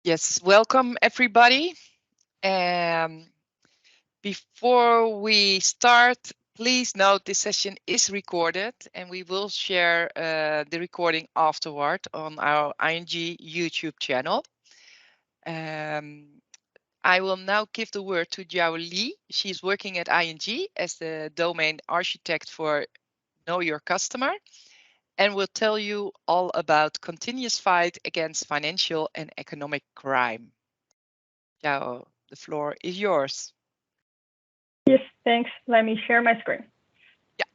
Yes, welcome everybody. Before we start, please note this session is recorded and we will share the recording afterward on our ING YouTube channel. I will now give the word to Jiao Li. She's working at ING as the domain architect for Know Your Customer and will tell you all about continuous fight against financial and economic crime. Jiao, the floor is yours. Yes, thanks. Let me share my screen. Yeah,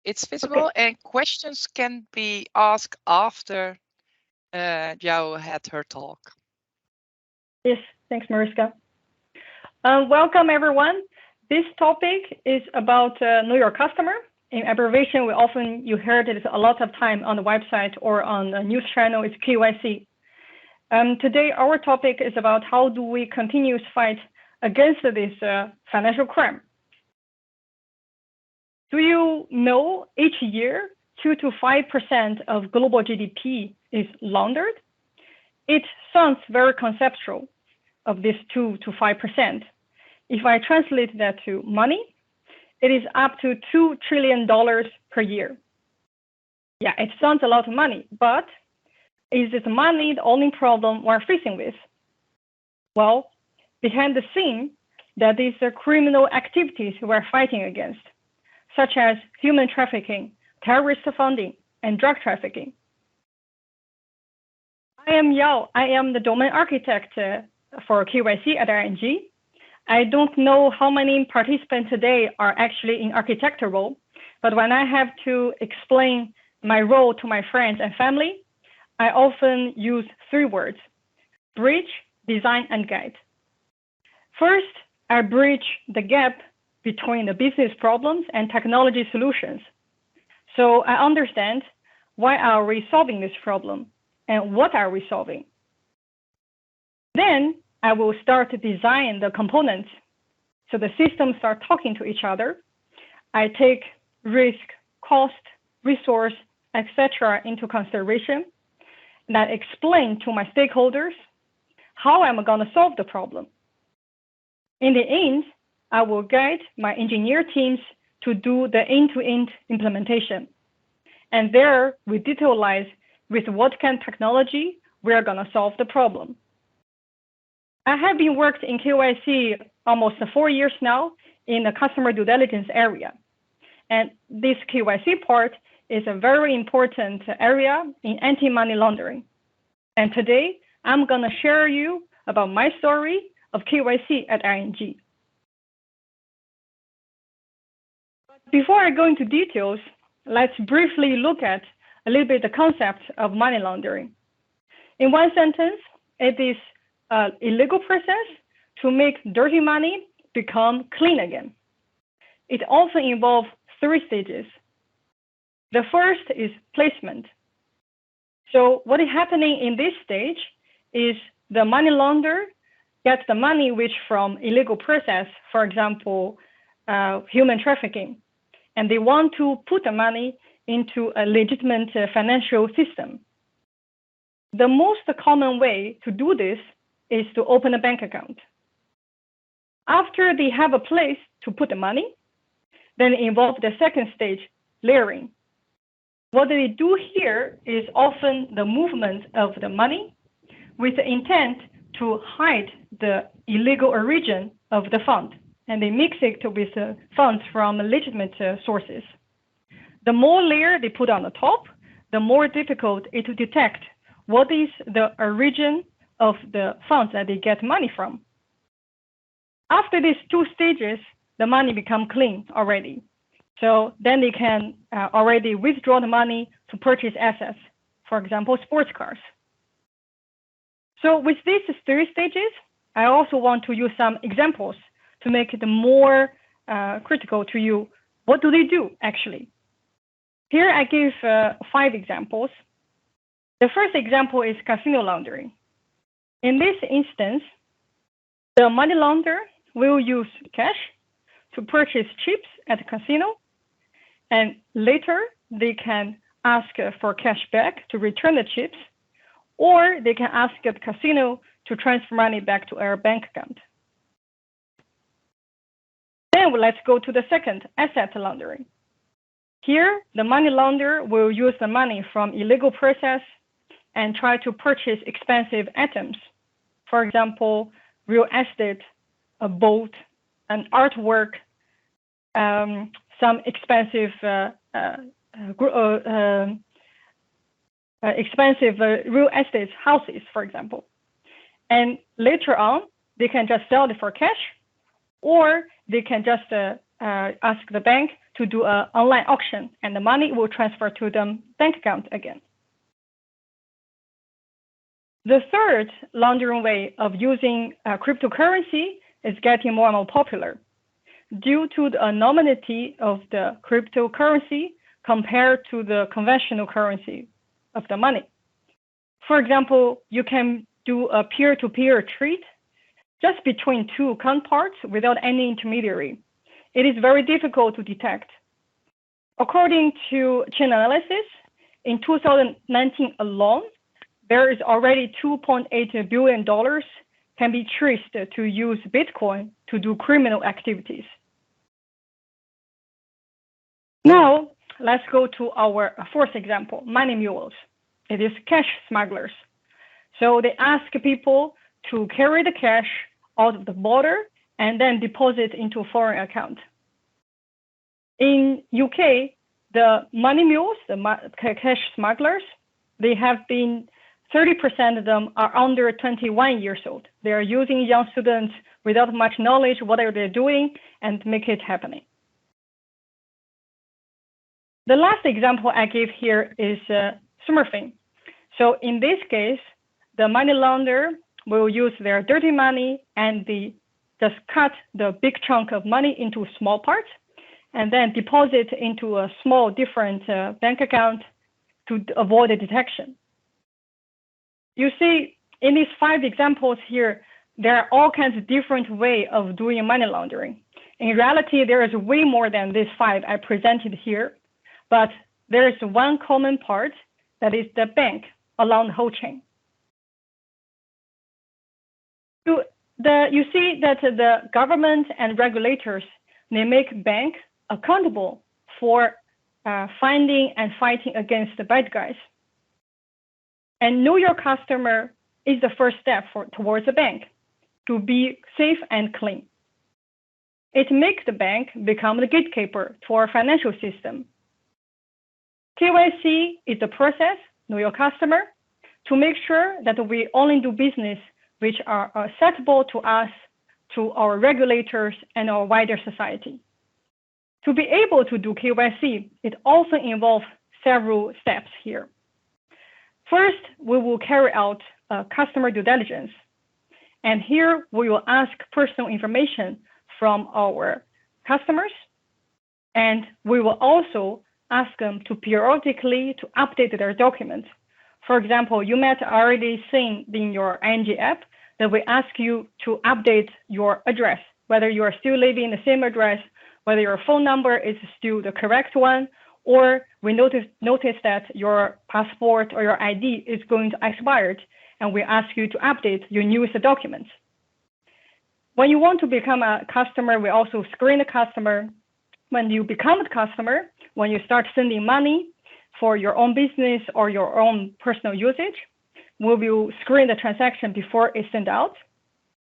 it's visible and questions can be asked after Jiao had her talk. Yes, thanks, Mariska. Welcome, everyone. This topic is about Know Your Customer. In abbreviation, you heard it a lot of time on the website or on the news channel. It's KYC. Today, our topic is about how do we continue to fight against this financial crime. Do you know each year 2 to 5% of global GDP is laundered? It sounds very conceptual of this 2 to 5%. If I translate that to money, it is up to $2 trillion per year. Yeah, it sounds a lot of money, but is this money the only problem we're facing with? Well, behind the scene, that is the criminal activities we're fighting against, such as human trafficking, terrorist funding, and drug trafficking. I am Yao. I am the domain architect for KYC at ING. I don't know how many participants today are actually in architecture role, but when I have to explain my role to my friends and family, I often use 3 words: bridge, design, and guide. First, I bridge the gap between the business problems and technology solutions. So I understand why are we solving this problem and what are we solving. Then I will start to design the components so the systems start talking to each other. I take risk, cost, resource, etc. into consideration, and I explain to my stakeholders how I'm going to solve the problem. In the end, I will guide my engineer teams to do the end-to-end implementation. And there we detailize with what kind of technology we are going to solve the problem. I have been worked in KYC almost 4 years now in the customer due diligence area. And this KYC part is a very important area in anti-money laundering. And today, I'm going to share you about my story of KYC at ING. Before I go into details, let's briefly look at a little bit the concept of money laundering. In one sentence, it is an illegal process to make dirty money become clean again. It also involves 3 stages. The first is placement. So what is happening in this stage is the money launderer gets the money which from illegal process, for example, human trafficking, and they want to put the money into a legitimate financial system. The most common way to do this is to open a bank account. After they have a place to put the money, then involve the second stage, layering. What they do here is often the movement of the money with the intent to hide the illegal origin of the fund, and they mix it with funds from legitimate sources. The more layer they put on the top, the more difficult it to detect what is the origin of the funds that they get money from. After these 2 stages, the money become clean already. So then they can already withdraw the money to purchase assets, for example, sports cars. So with these 3 stages, I also want to use some examples to make it more critical to you. What do they do actually? Here I give 5 examples. The first example is casino laundering. In this instance, the money launderer will use cash to purchase chips at the casino, and later they can ask for cash back to return the chips, or they can ask the casino to transfer money back to our bank account. Then let's go to the second, asset laundering. Here, the money launderer will use the money from illegal process and try to purchase expensive items. For example, real estate, a boat, an artwork, some expensive real estate houses, for example. And later on, they can just sell it for cash, or they can just ask the bank to do an online auction, and the money will transfer to the bank account again. The third laundering way of using cryptocurrency is getting more and more popular due to the anonymity of the cryptocurrency compared to the conventional currency of the money. For example, you can do a peer-to-peer trade just between two counterparts without any intermediary. It is very difficult to detect. According to Chainalysis, in 2019 alone, there is already $2.8 billion can be traced to use Bitcoin to do criminal activities. Now, let's go to our fourth example, money mules. It is cash smugglers. So they ask people to carry the cash out of the border and then deposit into a foreign account. In UK, the money mules, the cash smugglers, they have been 30% of them are under 21 years old. They are using young students without much knowledge what are they doing and make it happening. The last example I give here is smurfing. So in this case, the money launderer will use their dirty money and they just cut the big chunk of money into small parts and then deposit into a small different bank account to avoid the detection. You see, in these 5 examples here, there are all kinds of different ways of doing money laundering. In reality, there is way more than these 5 I presented here, but there is one common part that is the bank along the whole chain. You see that the government and regulators, they make banks accountable for finding and fighting against the bad guys. And know your customer is the first step towards the bank to be safe and clean. It makes the bank become the gatekeeper to our financial system. KYC is the process, know your customer, to make sure that we only do business which are acceptable to us, to our regulators, and our wider society. To be able to do KYC, it also involves several steps here. First, we will carry out customer due diligence. And here we will ask personal information from our customers. And we will also ask them to periodically to update their documents. For example, you might already seen in your ING app that we ask you to update your address, whether you are still living in the same address, whether your phone number is still the correct one, or we notice that your passport or your ID is going to expire, and we ask you to update your newest documents. When you want to become a customer, we also screen the customer. When you become a customer, when you start sending money for your own business or your own personal usage, we will screen the transaction before it's sent out.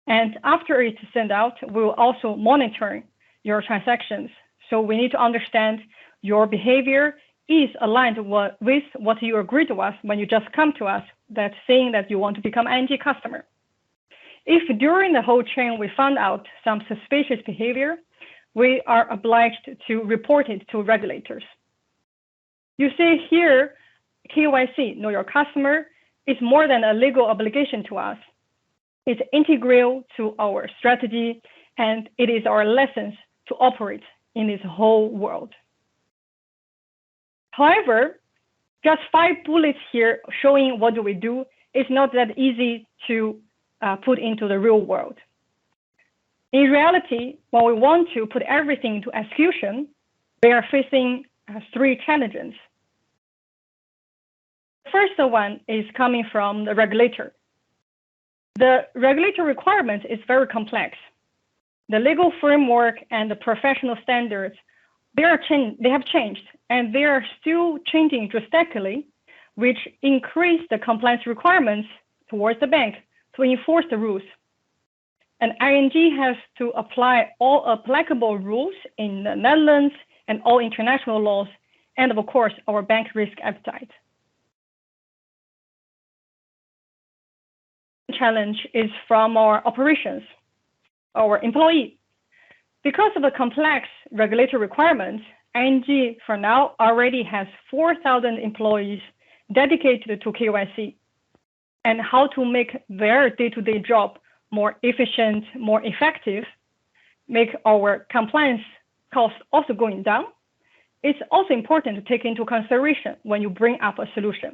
And after it's sent out, we will also monitor your transactions. So we need to understand your behavior is aligned with what you agreed to us when you just come to us, that's saying that you want to become an ING customer. If during the whole chain we found out some suspicious behavior, we are obliged to report it to regulators. You see here, KYC, know your customer, is more than a legal obligation to us. It's integral to our strategy, and it is our lessons to operate in this whole world. However, just 5 bullets here showing what do we do is not that easy to put into the real world. In reality, when we want to put everything into execution, we are facing 3 challenges. The first one is coming from the regulator. The regulatory requirement is very complex. The legal framework and the professional standards, they have changed, and they are still changing drastically, which increase the compliance requirements towards the bank to enforce the rules. And ING has to apply all applicable rules in the Netherlands and all international laws, and of course, our bank risk appetite. The challenge is from our operations, our employee. Because of the complex regulatory requirements, ING for now already has 4,000 employees dedicated to KYC and how to make their day-to-day job more efficient, more effective, make our compliance costs also going down. It's also important to take into consideration when you bring up a solution.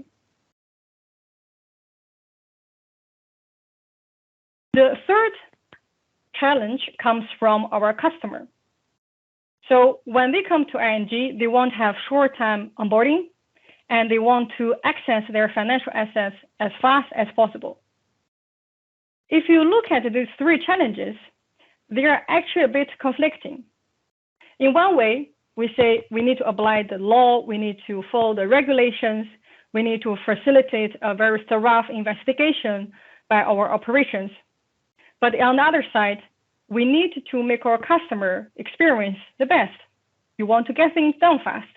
The third challenge comes from our customer. So when they come to ING, they want to have short-term onboarding, and they want to access their financial assets as fast as possible. If you look at these three challenges, they are actually a bit conflicting. In one way, we say we need to apply the law, we need to follow the regulations, we need to facilitate a very thorough investigation by our operations. But on the other side, we need to make our customer experience the best. You want to get things done fast.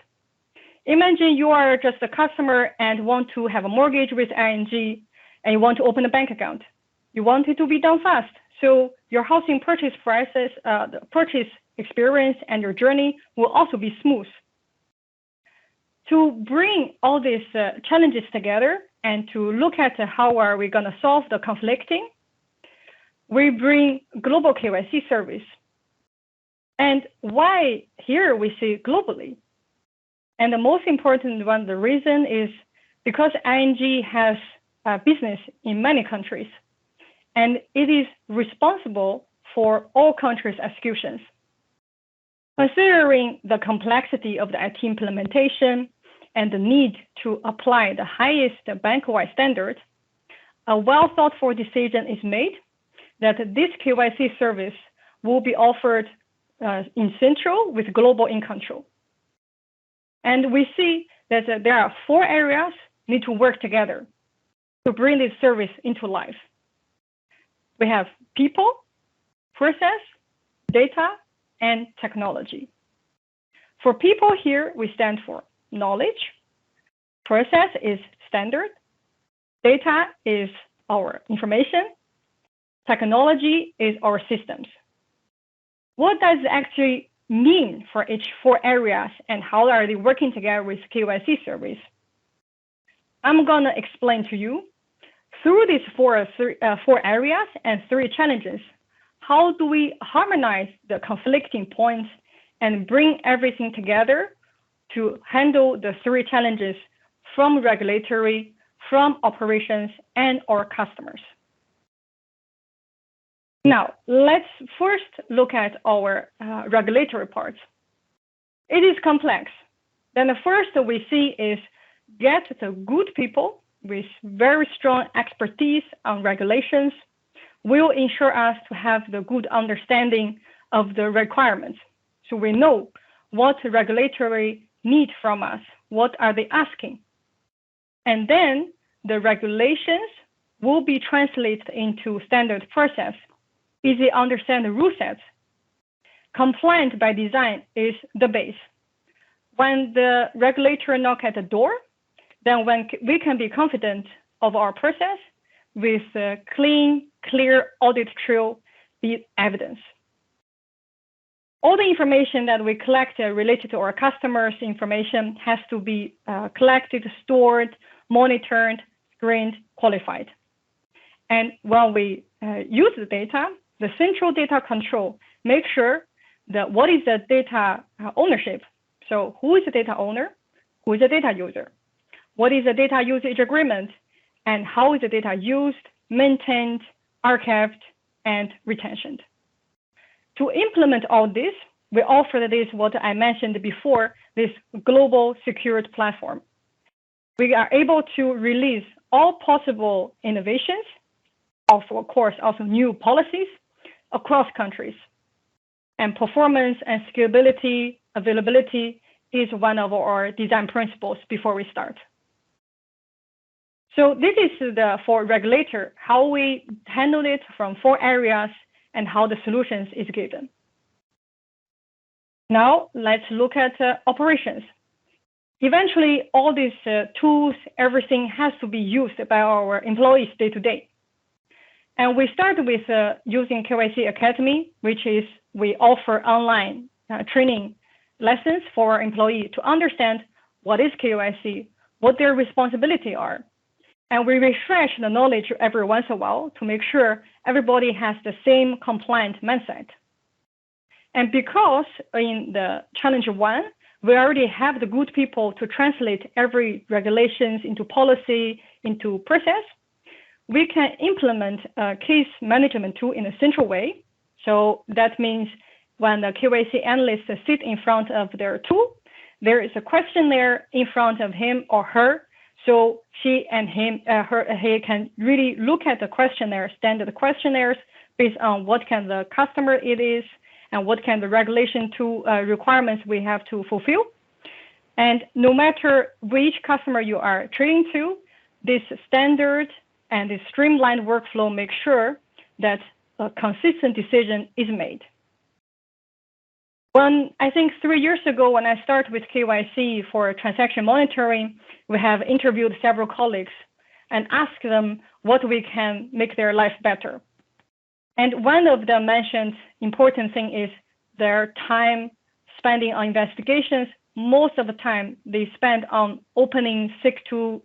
Imagine you are just a customer and want to have a mortgage with ING, and you want to open a bank account. You want it to be done fast. So your housing purchase process, the purchase experience and your journey will also be smooth. To bring all these challenges together and to look at how are we going to solve the conflicting, we bring global KYC service. And why here we see globally? And the most important one, the reason is because ING has a business in many countries, and it is responsible for all countries' executions. Considering the complexity of the IT implementation and the need to apply the highest bank-wide standards, a well-thought-for decision is made that this KYC service will be offered in central with global in control. And we see that there are 4 areas need to work together to bring this service into life. We have people, process, data, and technology. For people here, we stand for knowledge, process is standard, data is our information, technology is our systems. What does it actually mean for each 4 areas, and how are they working together with KYC service? I'm going to explain to you through these 4 areas and 3 challenges. How do we harmonize the conflicting points and bring everything together to handle the 3 challenges from regulatory, from operations, and our customers? Now, let's first look at our regulatory parts. It is complex. Then the first we see is get the good people with very strong expertise on regulations will ensure us to have the good understanding of the requirements. So we know what regulatory need from us, what are they asking. And then the regulations will be translated into standard process. Easy understand the rule sets. Compliant by design is the base. When the regulator knock at the door, then when we can be confident of our process with a clean, clear audit trail be evidence. All the information that we collect related to our customers' information has to be collected, stored, monitored, screened, qualified. And when we use the data, the central data control makes sure that what is the data ownership. So who is the data owner? Who is the data user? What is the data usage agreement? And how is the data used, maintained, archived, and retentioned? To implement all this, we offer this, what I mentioned before, this global secured platform. we are able to release all possible innovations, of course, also new policies across countries. And performance and scalability, availability is one of our design principles before we start. So this is for regulator, how we handle it from 4 areas and how the solutions is given. Now let's look at operations. Eventually, all these tools, everything has to be used by our employees day to day. And we start with using KYC Academy, which is we offer online training lessons for our employee to understand what is KYC, what their responsibilities are. And we refresh the knowledge every once in a while to make sure everybody has the same compliant mindset. And because in the challenge 1, we already have the good people to translate every regulations into policy, into process, we can implement a case management tool in a central way. So that means when the KYC analyst sit in front of their tool, there is a questionnaire in front of him or her. So she and he can really look at the questionnaire, standard questionnaires based on what kind of customer it is and what kind of regulation to requirements we have to fulfill. And no matter which customer you are trading to, this standard and this streamlined workflow makes sure that a consistent decision is made. I think 3 years ago, when I started with KYC for transaction monitoring, we have interviewed several colleagues and asked them what we can make their life better. And one of them mentioned important thing is their time spending on investigations. Most of the time they spend on opening 16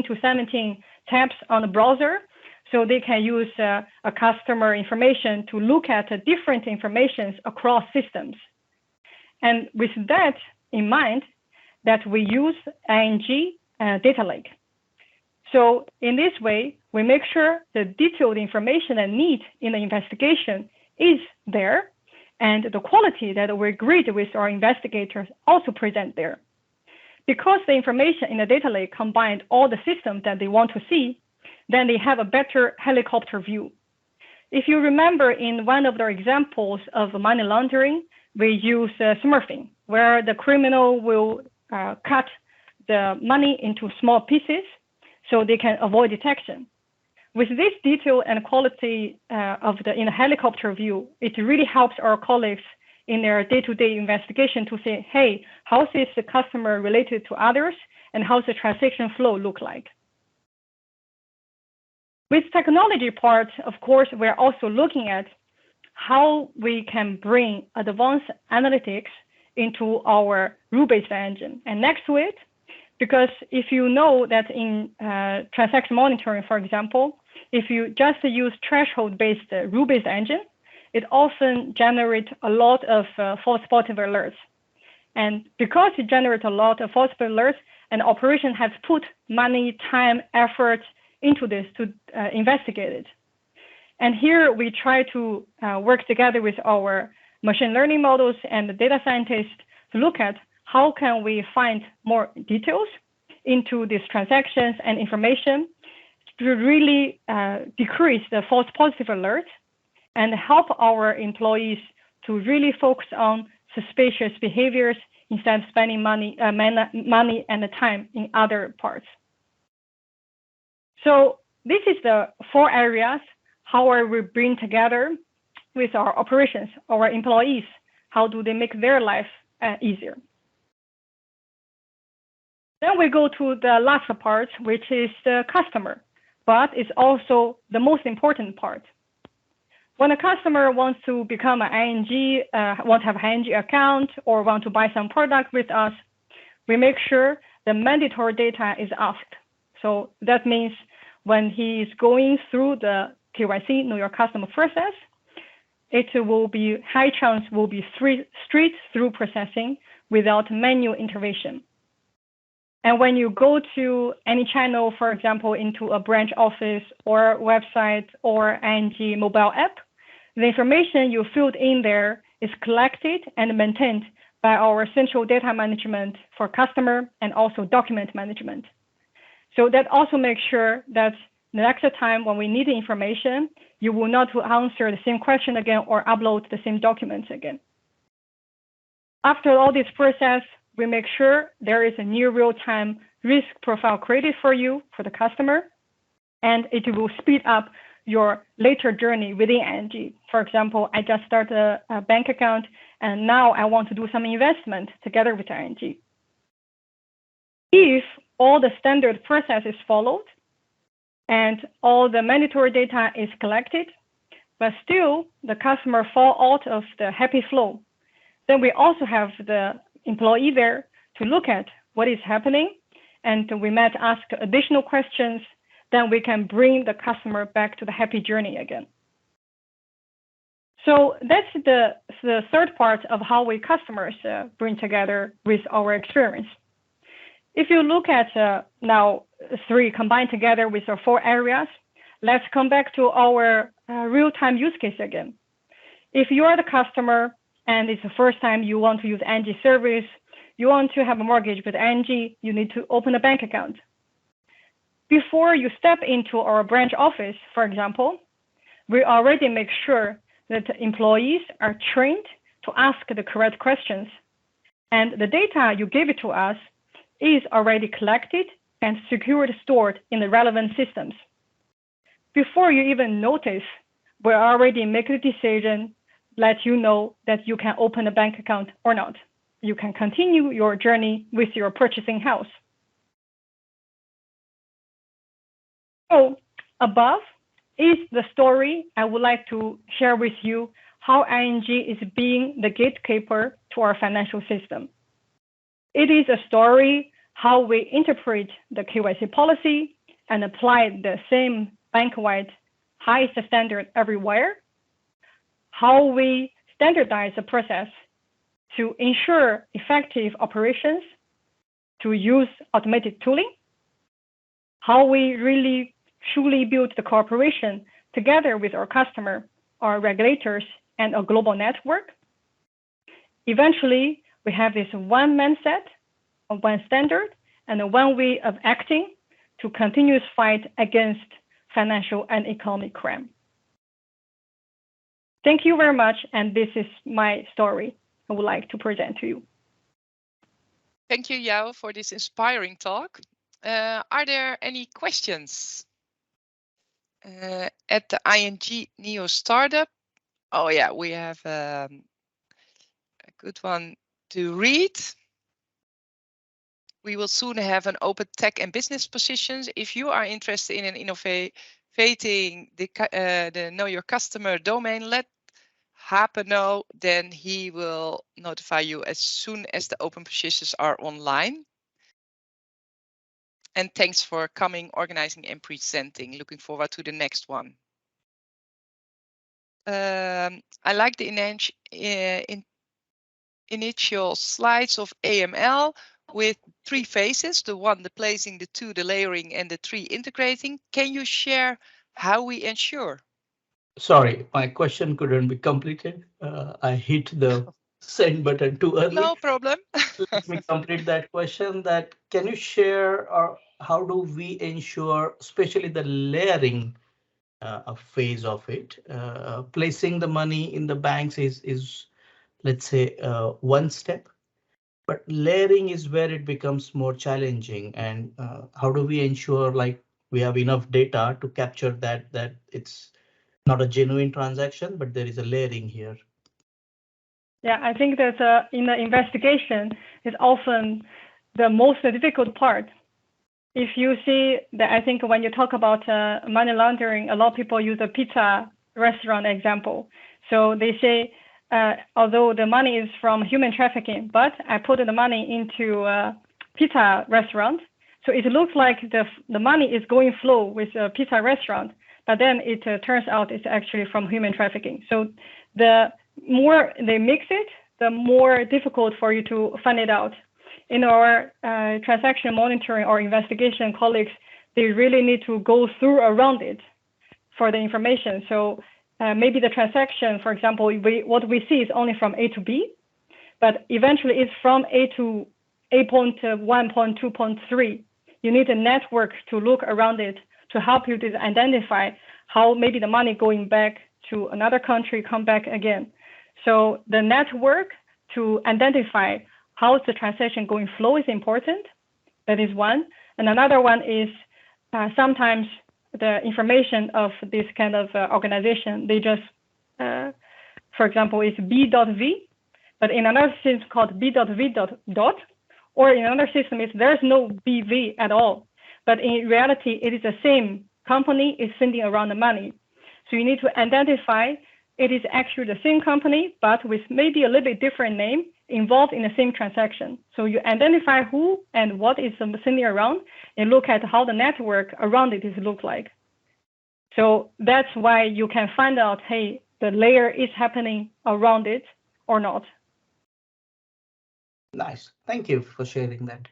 to 17 tabs on the browser, so they can use a customer information to look at different informations across systems. And with that in mind, that we use ING data lake. So in this way, we make sure the detailed information and need in the investigation is there, and the quality that we agreed with our investigators also present there. Because the information in the data lake combined all the systems that they want to see, then they have a better helicopter view. If you remember in one of the examples of money laundering, we use smurfing, where the criminal will cut the money into small pieces so they can avoid detection. With this detail and quality in a helicopter view, it really helps our colleagues in their day-to-day investigation to say, hey, how is the customer related to others and how's the transaction flow look like? With technology part, of course, we're also looking at how we can bring advanced analytics into our rule-based engine. And next to it, because if you know that in transaction monitoring, for example, if you just use threshold-based rule-based engine, it often generates a lot of false positive alerts. And because it generates a lot of false positive alerts, an operation has put money, time, effort into this to investigate it. And here we try to work together with our machine learning models and the data scientists to look at how can we find more details into these transactions and information to really decrease the false positive alerts and help our employees to really focus on suspicious behaviors instead of spending money and the time in other parts. So this is the 4 areas, how we bring together with our operations, our employees, how do they make their life easier. Then we go to the last part, which is the customer, but it's also the most important part. When a customer wants to become an ING, want to have an ING account, or want to buy some product with us, we make sure the mandatory data is asked. So that means when he is going through the KYC, know your customer process, it will be high chance will be straight through processing without manual intervention. And when you go to any channel, for example, into a branch office or website or ING mobile app, the information you filled in there is collected and maintained by our central data management for customer and also document management. So that also makes sure that the next time when we need the information, you will not answer the same question again or upload the same documents again. After all this process, we make sure there is a near real-time risk profile created for you, for the customer, and it will speed up your later journey within ING. For example, I just started a bank account, and now I want to do some investment together with ING. If all the standard process is followed and all the mandatory data is collected, but still the customer fall out of the happy flow, then we also have the employee there to look at what is happening, and we might ask additional questions. Then we can bring the customer back to the happy journey again. So that's the third part of how we customers bring together with our experience. If you look at now 3 combined together with our 4 areas, let's come back to our real-time use case again. If you are the customer and it's the first time you want to use ING service, you want to have a mortgage with ING, you need to open a bank account. Before you step into our branch office, for example, we already make sure that the employees are trained to ask the correct questions. And the data you give it to us is already collected and secured stored in the relevant systems. Before you even notice, we already make the decision, let you know that you can open a bank account or not. You can continue your journey with your purchasing house. So above is the story I would like to share with you how ING is being the gatekeeper to our financial system. It is a story how we interpret the KYC policy and apply the same bank-wide highest standard everywhere, how we standardize the process to ensure effective operations, to use automated tooling, how we really truly build the cooperation together with our customer, our regulators, and a global network. Eventually, we have this one mindset, one standard, and a one way of acting to continuous fight against financial and economic crime. Thank you very much, and this is my story I would like to present to you. Thank you, Yao, for this inspiring talk. Are there any questions? At the ING Neo Startup, oh yeah, we have a good one to read. We will soon have an open tech and business positions. If you are interested in innovating the Know Your Customer domain, let Hape know, then he will notify you as soon as the open positions are online. And thanks for coming, organizing, and presenting. Looking forward to the next one. I like the initial slides of AML with 3 phases, the 1, the placing, the 2, the layering, and the 3, integrating. Can you share how we ensure? Sorry, my question couldn't be completed. I hit the send button too early. No problem. Let me complete that question. That can you share, or how do we ensure, especially the layering phase of it? Placing the money in the banks is let's say one step, but layering is where it becomes more challenging. And how do we ensure like we have enough data to capture that it's not a genuine transaction, but there is a layering here? Yeah, I think that in the investigation is often the most difficult part. If you see that, I think when you talk about money laundering, a lot of people use a pizza restaurant example. So they say, although the money is from human trafficking, but I put the money into a pizza restaurant. So it looks like the money is going flow with a pizza restaurant, but then it turns out it's actually from human trafficking. So the more they mix it, the more difficult for you to find it out. In our transaction monitoring or investigation colleagues, they really need to go through around it for the information. So maybe the transaction, for example, what we see is only from A to B, but eventually it's from A to A.1.2.3. you need a network to look around it to help you to identify how maybe the money going back to another country come back again. So the network to identify how the transaction going flow is important. That is one. And another one is sometimes the information of this kind of organization, they just, for example, is B.V, but in another system called B.V. Or in another system is there's no BV at all. But in reality, it is the same company is sending around the money. So you need to identify it is actually the same company, but with maybe a little bit different name involved in the same transaction. So you identify who and what is sending around and look at how the network around it is look like. So that's why you can find out, hey, the layer is happening around it or not. Nice. Thank you for sharing that.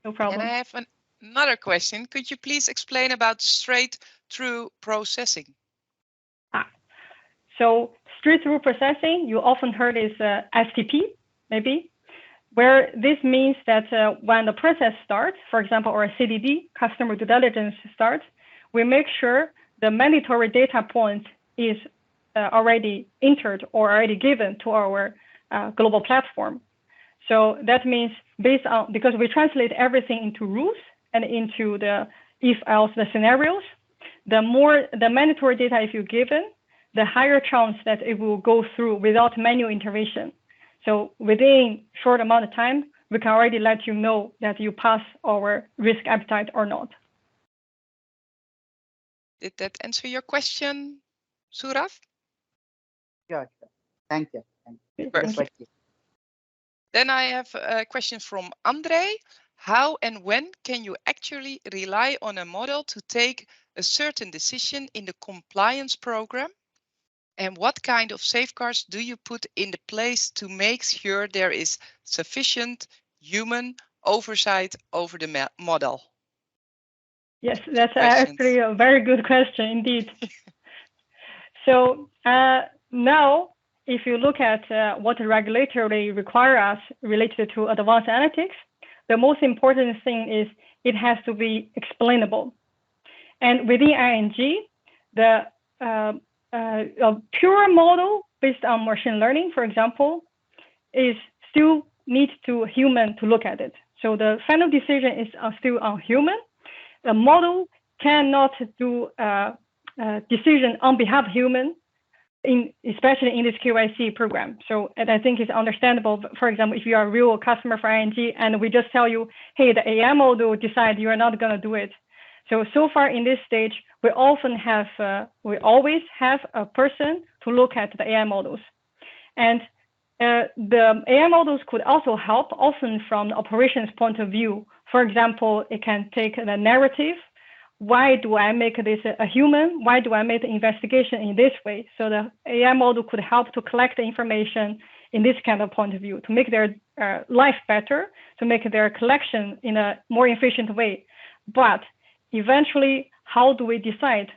No problem. And I have another question. Could you please explain about the straight-through processing? So straight-through processing, you often heard is STP, maybe, where this means that when the process starts, for example, or a CDD, customer due diligence starts, we make sure the mandatory data point is already entered or already given to our global platform. So that means based on, because we translate everything into rules and into the if-else, the scenarios, the more the mandatory data if you're given, the higher chance that it will go through without manual intervention. So within short amount of time, we can already let you know that you pass our risk appetite or not. Did that answer your question, Surav? Sure. Thank you. Perfect. Then I have a question from Andre. How and when can you actually rely on a model to take a certain decision in the compliance program? And what kind of safeguards do you put in the place to make sure there is sufficient human oversight over the model? Yes, that's actually a very good question indeed. So now, if you look at what the regulatory require us related to advanced analytics, the most important thing is it has to be explainable. And within ING, the a pure model based on machine learning, for example, is still needs to human to look at it. So the final decision is still on human. The model cannot do a decision on behalf of human, especially in this KYC program. So and I think it's understandable. For example, if you are a real customer for ING and we just tell you, hey, the AI model decide you are not going to do it. So far in this stage, we always have a person to look at the AI models. And the AI models could also help often from the operations point of view. For example, it can take the narrative. Why do I make this a human? Why do I make the investigation in this way? So the AI model could help to collect the information in this kind of point of view to make their life better, to make their collection in a more efficient way. But eventually, how do we decide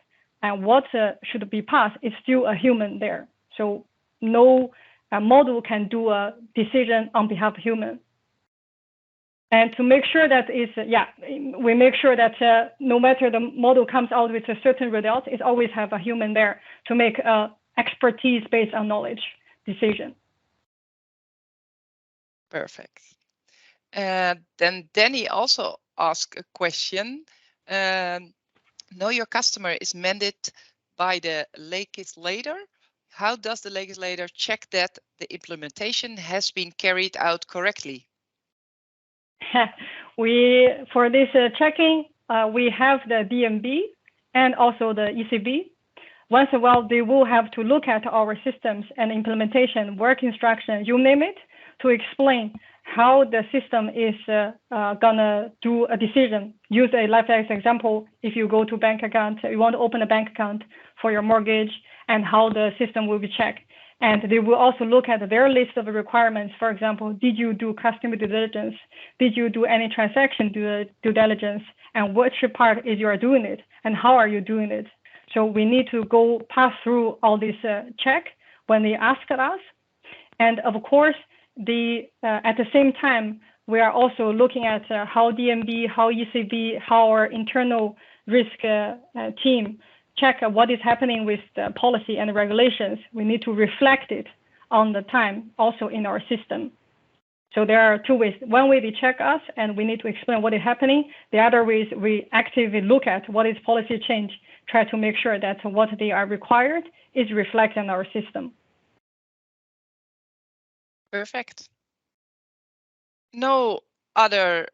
and what should be passed is still a human there. So no model can do a decision on behalf of human. And to make sure that we make sure that no matter the model comes out with a certain result, it always have a human there to make expertise based on knowledge decision. Perfect. Then Danny also asked a question. Know your customer is mandated by the legislator. How does the legislator check that the implementation has been carried out correctly? For this checking, we have the DNB and also the ECB. Once in a while, they will have to look at our systems and implementation, work instruction, you name it, to explain how the system is gonna do a decision. Use a life example. If you go to bank account, you want to open a bank account for your mortgage, and how the system will be checked. And they will also look at their list of requirements. For example, did you do customer due diligence? Did you do any transaction due diligence? And which part is you are doing it? And how are you doing it? So we need to go pass through all this check when they ask us. And of course, at the same time, we are also looking at how DNB, how ECB, how our internal risk team check what is happening with the policy and the regulations. We need to reflect it on the time also in our system. So there are two ways. One way they check us and we need to explain what is happening. The other way is we actively look at what is policy change, try to make sure that what they are required is reflected in our system. Perfect. No other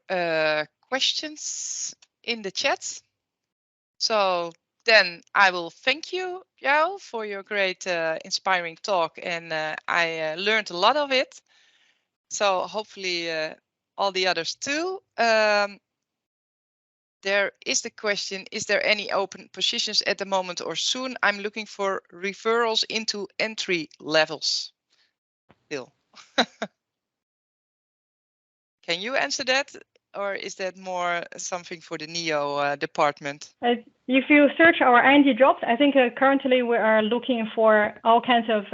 questions in the chat. So then I will thank you, João, for your great inspiring talk, and I learned a lot of it. So hopefully all the others too. There is the question, is there any open positions at the moment or soon? I'm looking for referrals into entry levels. Bill. Can you answer that? Or is that more something for the NEO department? If you search our ING jobs, I think currently we are looking for all kinds of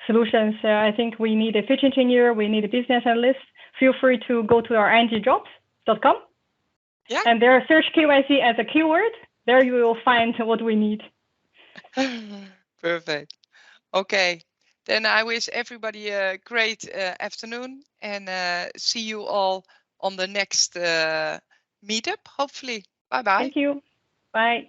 solutions. I think we need a field engineer, we need a business analyst. Feel free to go to our ingjobs.com. Yeah. And there, search KYC as a keyword. There you will find what we need. Perfect. Okay. Then I wish everybody a great afternoon and see you all on the next meetup, hopefully. Bye-bye. Thank you. Bye.